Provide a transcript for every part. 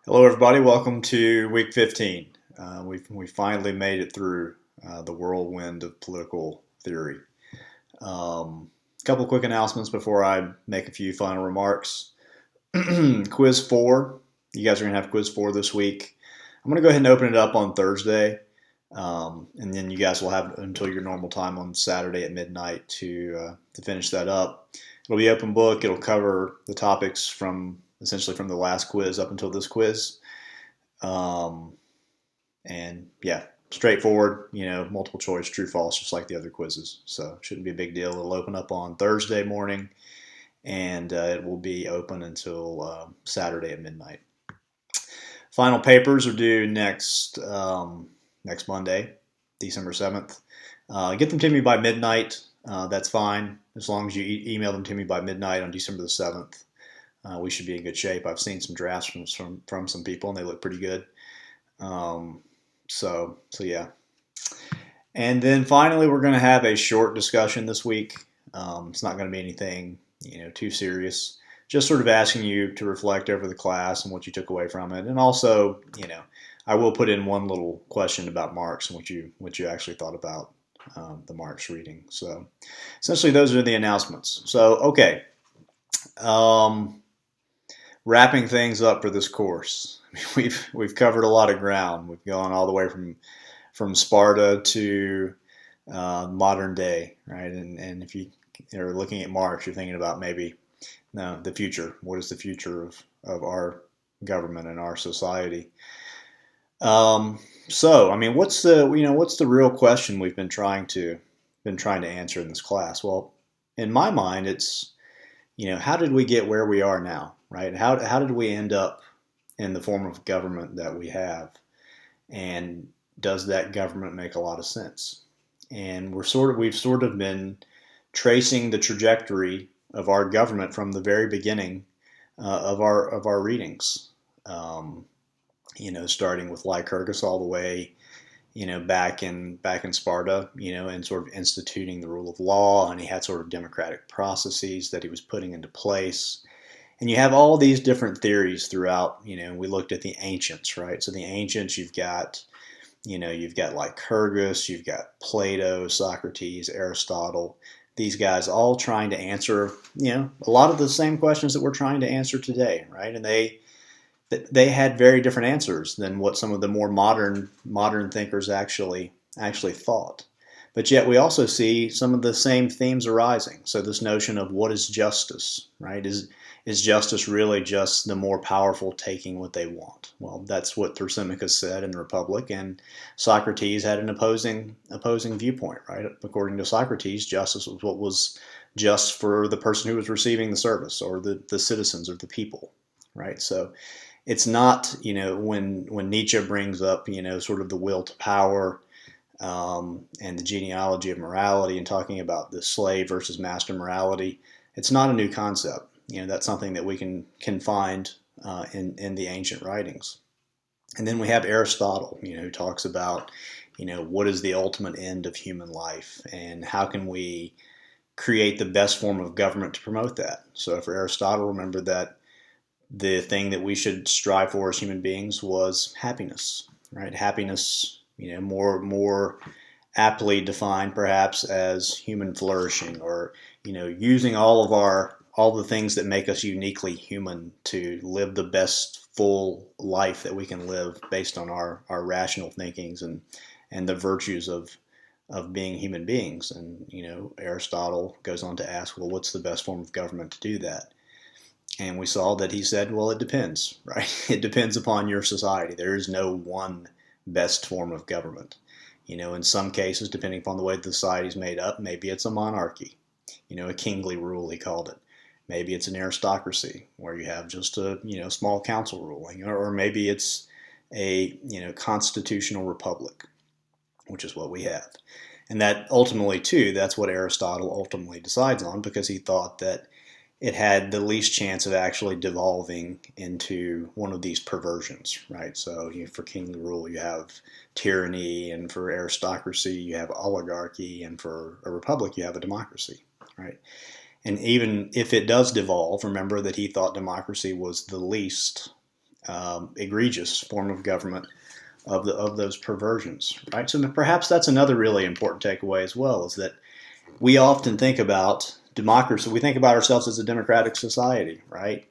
Hello, everybody. Welcome to week 15. We finally made it through the whirlwind of political theory. A couple quick announcements before I make a few final remarks. Quiz 4. You guys are going to have quiz 4 this week. I'm going to go ahead and open it up on Thursday. And then you guys will have until your normal time on Saturday at midnight to finish that up. It'll be open book. It'll cover the topics from essentially from the last quiz up until this quiz. Um, and yeah, straightforward, multiple choice, true, false, just like the other quizzes. So shouldn't be a big deal. It'll open up on Thursday morning and it will be open until Saturday at midnight. Final papers are due next Monday, December 7th. Get them to me by midnight. That's fine as long as you email them to me by midnight on December the 7th. We should be in good shape. I've seen some drafts from some people, and they look pretty good. So yeah. And then finally, we're going to have a short discussion this week. It's not going to be anything too serious. Just sort of asking you to reflect over the class and what you took away from it, and also I will put in one little question about Marx and what you actually thought about the Marx reading. So essentially, those are the announcements. So okay. Wrapping things up for this course, we've covered a lot of ground. We've gone all the way from Sparta to modern day, right? And if you are looking at Marx, you're thinking about maybe the future. What is the future of our government and our society? So I mean, what's the real question we've been trying to answer in this class? Well, in my mind, it's how did we get where we are now, right? How did we end up in the form of government that we have? And does that government make a lot of sense? And we've sort of been tracing the trajectory of our government from the very beginning of our readings. Starting with Lycurgus all the way back in Sparta, and sort of instituting the rule of law, and he had sort of democratic processes that he was putting into place. And you have all these different theories throughout, we looked at the ancients, right? So the ancients, you've got Lycurgus, you've got Plato, Socrates, Aristotle, these guys all trying to answer, a lot of the same questions that we're trying to answer today, right? And they had very different answers than what some of the more modern thinkers actually thought. But yet we also see some of the same themes arising. So this notion of what is justice, right? Is justice really just the more powerful taking what they want? Well, that's what Thrasymachus said in the Republic, and Socrates had an opposing viewpoint, right? According to Socrates, justice was what was just for the person who was receiving the service, or the citizens, or the people, right? So it's not, when Nietzsche brings up, sort of the will to power and the genealogy of morality and talking about the slave versus master morality, it's not a new concept. That's something that we can find in the ancient writings. And then we have Aristotle, who talks about, what is the ultimate end of human life and how can we create the best form of government to promote that. So for Aristotle, remember that the thing that we should strive for as human beings was happiness, right? Happiness, more aptly defined perhaps as human flourishing, or using all the things that make us uniquely human to live the best full life that we can live based on our rational thinkings and the virtues of being human beings. And Aristotle goes on to ask, well, what's the best form of government to do that? And we saw that he said, well, it depends, right? It depends upon your society. There is no one best form of government. In some cases, depending upon the way the society is made up, maybe it's a monarchy, a kingly rule, he called it. Maybe it's an aristocracy where you have just a, small council ruling, or maybe it's a, constitutional republic, which is what we have. And that ultimately, too, that's what Aristotle ultimately decides on, because he thought that it had the least chance of actually devolving into one of these perversions, right? So for kingly rule, you have tyranny, and for aristocracy, you have oligarchy, and for a republic, you have a democracy, right? And even if it does devolve, remember that he thought democracy was the least egregious form of government of those perversions, right? So perhaps that's another really important takeaway as well, is that we often think about democracy. We think about ourselves as a democratic society, right?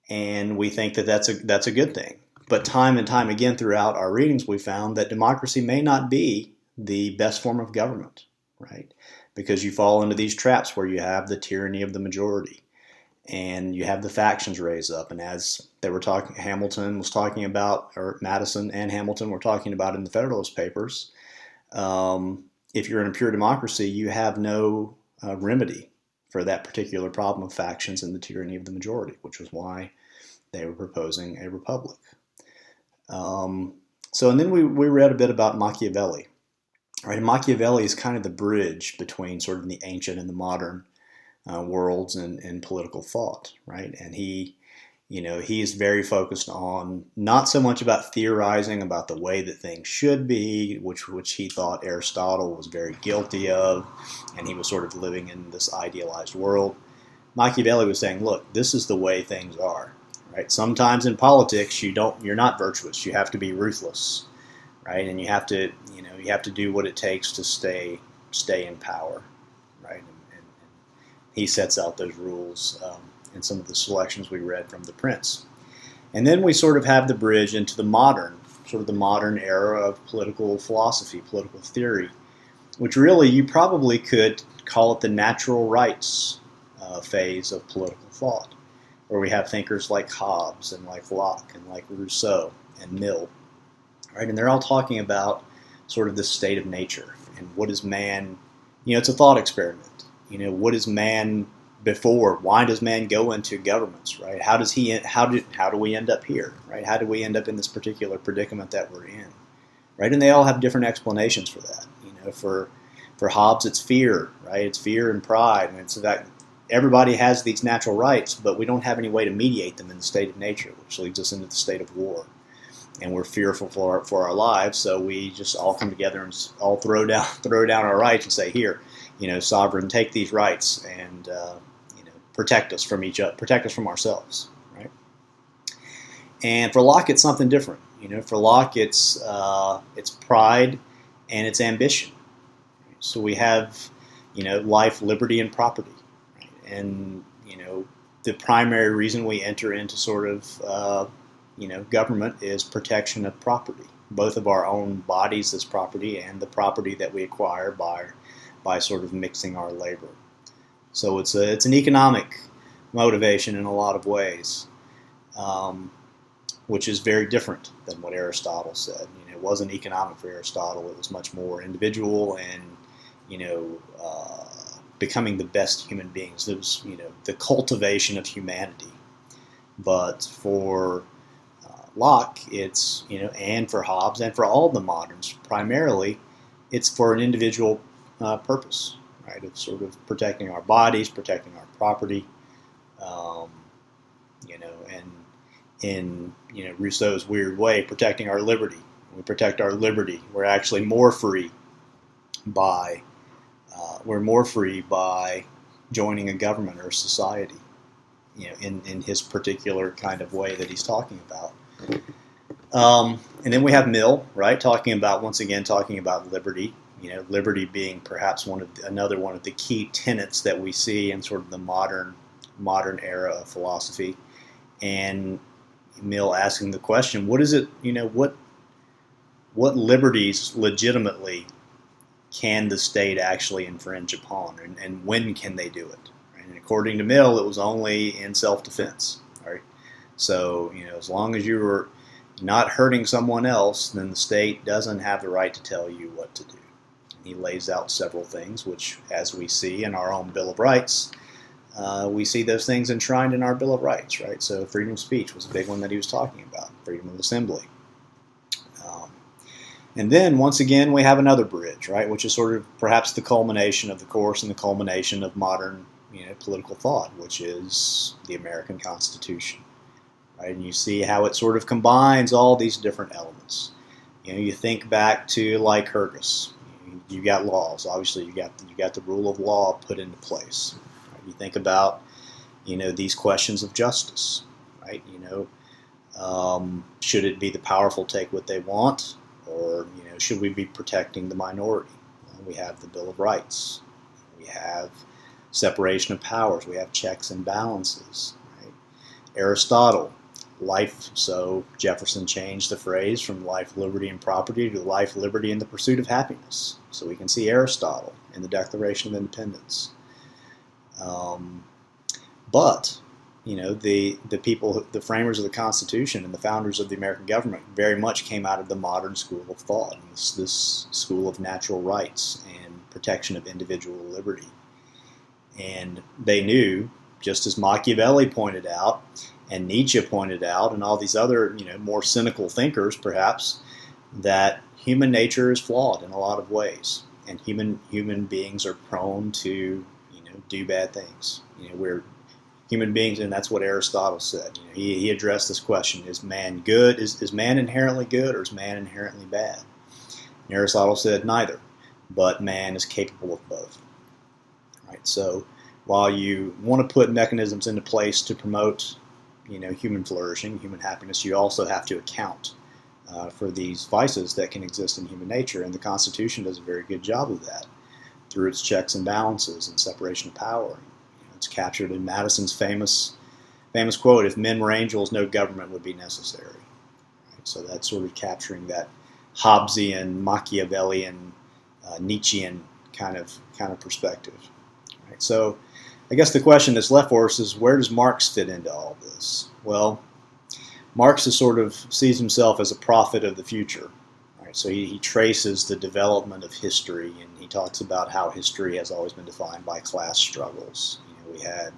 And we think that that's a good thing. But time and time again throughout our readings, we found that democracy may not be the best form of government, right? Because you fall into these traps where you have the tyranny of the majority, and you have the factions raise up. And as they were talking, Hamilton was talking about, or Madison and Hamilton were talking about in the Federalist Papers, if you're in a pure democracy, you have no remedy for that particular problem of factions and the tyranny of the majority, which was why they were proposing a republic. And then we read a bit about Machiavelli. Right, and Machiavelli is kind of the bridge between sort of the ancient and the modern worlds in political thought, right? And he is very focused on not so much about theorizing about the way that things should be, which he thought Aristotle was very guilty of, and he was sort of living in this idealized world. Machiavelli was saying, look, this is the way things are, right? Sometimes in politics you're not virtuous. You have to be ruthless, right? And you have to do what it takes to stay in power, right? And he sets out those rules in some of the selections we read from The Prince. And then we sort of have the bridge into the modern era of political philosophy, political theory, which really you probably could call it the natural rights phase of political thought, where we have thinkers like Hobbes and like Locke and like Rousseau and Mill, right? And they're all talking about sort of the state of nature and what is man. It's a thought experiment. What is man before? Why does man go into governments, right? How do we end up here, right? How do we end up in this particular predicament that we're in, right? And they all have different explanations for that. For Hobbes, it's fear, right? It's fear and pride, and it's that everybody has these natural rights, but we don't have any way to mediate them in the state of nature, which leads us into the state of war. And we're fearful for our lives, so we just all come together and all throw down our rights and say, here, sovereign, take these rights and protect us from each other, protect us from ourselves, right? And for Locke, it's something different. For Locke, it's pride and it's ambition. So we have life, liberty, and property, right? And the primary reason we enter into sort of government is protection of property, both of our own bodies as property and the property that we acquire by sort of mixing our labor. So it's an economic motivation in a lot of ways, which is very different than what Aristotle said. It wasn't economic for Aristotle; it was much more individual and becoming the best human beings. It was the cultivation of humanity. But for Locke, it's and for Hobbes and for all the moderns, primarily, it's for an individual purpose, right? Of sort of protecting our bodies, protecting our property, and in Rousseau's weird way, protecting our liberty. When we protect our liberty, we're actually more free by joining a government or a society, in his particular kind of way that he's talking about. And then we have Mill, right, once again talking about liberty. Liberty being perhaps another one of the key tenets that we see in sort of the modern era of philosophy. And Mill asking the question, what is it? What liberties legitimately can the state actually infringe upon, and when can they do it? Right? And according to Mill, it was only in self-defense. Right? So as long as you were not hurting someone else, then the state doesn't have the right to tell you what to do. And he lays out several things, which, as we see in our own Bill of Rights, we see those things enshrined in our Bill of Rights, right? So freedom of speech was a big one that he was talking about, freedom of assembly. And then, once again, we have another bridge, right, which is sort of perhaps the culmination of the course and the culmination of modern political thought, which is the American Constitution. Right? And you see how it sort of combines all these different elements. You think back to Lycurgus. You got laws. Obviously, you got the rule of law put into place. Right? You think about these questions of justice. Right? Should it be the powerful take what they want, or should we be protecting the minority? Well, we have the Bill of Rights. We have separation of powers. We have checks and balances. Right? Aristotle, life. So Jefferson changed the phrase from life, liberty, and property to life, liberty, and the pursuit of happiness. So we can see Aristotle in the Declaration of Independence. But the people, the framers of the Constitution and the founders of the American government very much came out of the modern school of thought, this school of natural rights and protection of individual liberty. And they knew, just as Machiavelli pointed out, and Nietzsche pointed out, and all these other more cynical thinkers perhaps, that human nature is flawed in a lot of ways, and human beings are prone to do bad things. We're human beings, and that's what Aristotle said. He addressed this question: Is man good? Is man inherently good, or is man inherently bad? And Aristotle said neither, but man is capable of both. Right. So while you want to put mechanisms into place to promote, human flourishing, human happiness, you also have to account for these vices that can exist in human nature, and the Constitution does a very good job of that through its checks and balances and separation of power. It's captured in Madison's famous quote: "If men were angels, no government would be necessary." Right? So that's sort of capturing that Hobbesian, Machiavellian, Nietzschean kind of perspective. Right? So I guess the question that's left for us is, where does Marx fit into all this? Well, Marx sees himself as a prophet of the future. Right? So he traces the development of history, and he talks about how history has always been defined by class struggles. We had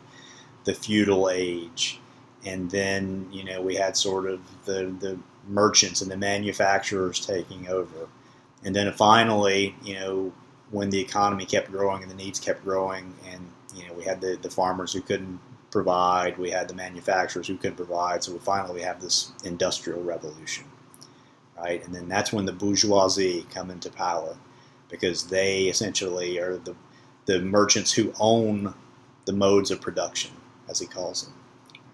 the feudal age, and then we had sort of the merchants and the manufacturers taking over, and then finally when the economy kept growing and the needs kept growing, and we had the farmers who couldn't provide, we had the manufacturers who couldn't provide, so finally we have this industrial revolution, right? And then that's when the bourgeoisie come into power, because they essentially are the merchants who own the modes of production, as he calls them.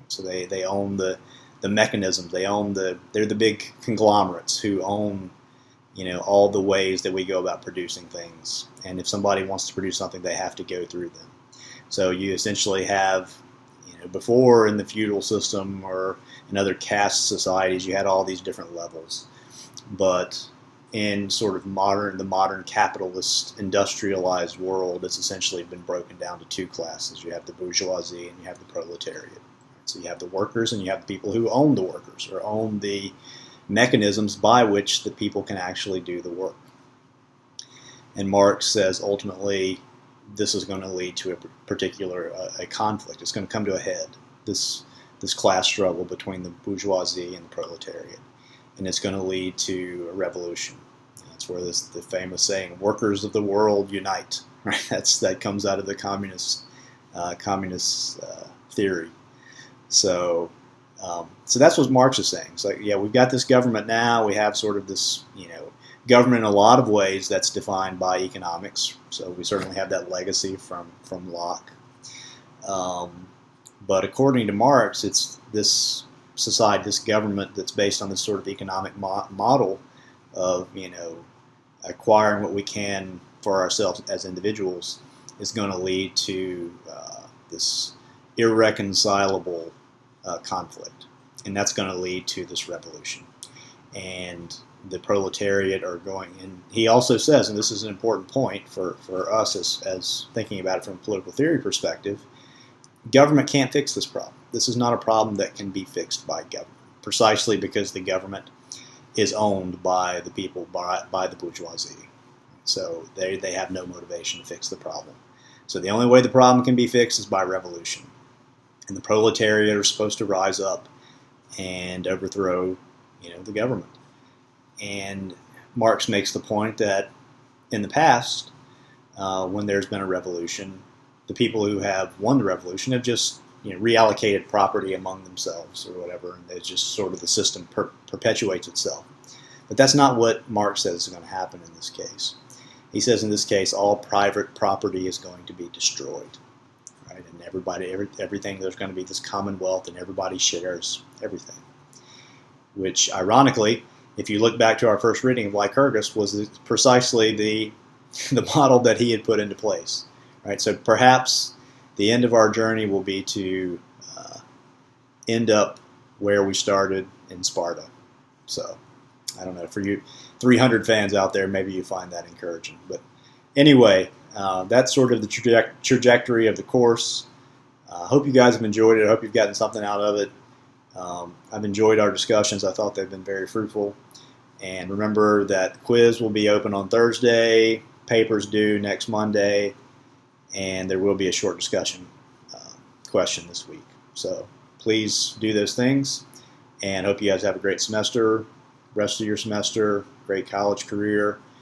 So they own the mechanisms. They're the big conglomerates who own all the ways that we go about producing things. And if somebody wants to produce something, they have to go through them. So you essentially have before, in the feudal system or in other caste societies, you had all these different levels. But in sort of the modern capitalist industrialized world, it's essentially been broken down to two classes. You have the bourgeoisie and you have the proletariat. So you have the workers and you have the people who own the workers, or own the mechanisms by which the people can actually do the work. And Marx says ultimately this is going to lead to a conflict. It's going to come to a head, this class struggle between the bourgeoisie and the proletariat. And it's going to lead to a revolution. That's where the famous saying, "Workers of the world unite." Right? That comes out of the communist theory. So that's what Marx is saying. So we've got this government now. We have sort of this government in a lot of ways that's defined by economics. So we certainly have that legacy from Locke. But according to Marx, it's this society, this government that's based on this sort of economic model of acquiring what we can for ourselves as individuals, is going to lead to this irreconcilable conflict, and that's going to lead to this revolution. And the proletariat are going, and he also says, and this is an important point for us as thinking about it from a political theory perspective, government can't fix this problem. This is not a problem that can be fixed by government, precisely because the government is owned by the people, by the bourgeoisie. So they have no motivation to fix the problem. So the only way the problem can be fixed is by revolution. And the proletariat are supposed to rise up and overthrow, the government. And Marx makes the point that in the past, when there's been a revolution, the people who have won the revolution have just reallocated property among themselves or whatever, and it's just sort of the system perpetuates itself. But that's not what Marx says is going to happen in this case. He says in this case, all private property is going to be destroyed, right? And everything, there's going to be this commonwealth, and everybody shares everything. which ironically, if you look back to our first reading of Lycurgus, was precisely the model that he had put into place. Right? So perhaps the end of our journey will be to end up where we started in Sparta. So I don't know, for you 300 fans out there, maybe you find that encouraging. But anyway, that's sort of the trajectory of the course. I hope you guys have enjoyed it. I hope you've gotten something out of it. I've enjoyed our discussions. I thought they've been very fruitful. And remember that the quiz will be open on Thursday, papers due next Monday, and there will be a short discussion question this week. So please do those things, and hope you guys have a great semester, rest of your semester, great college career.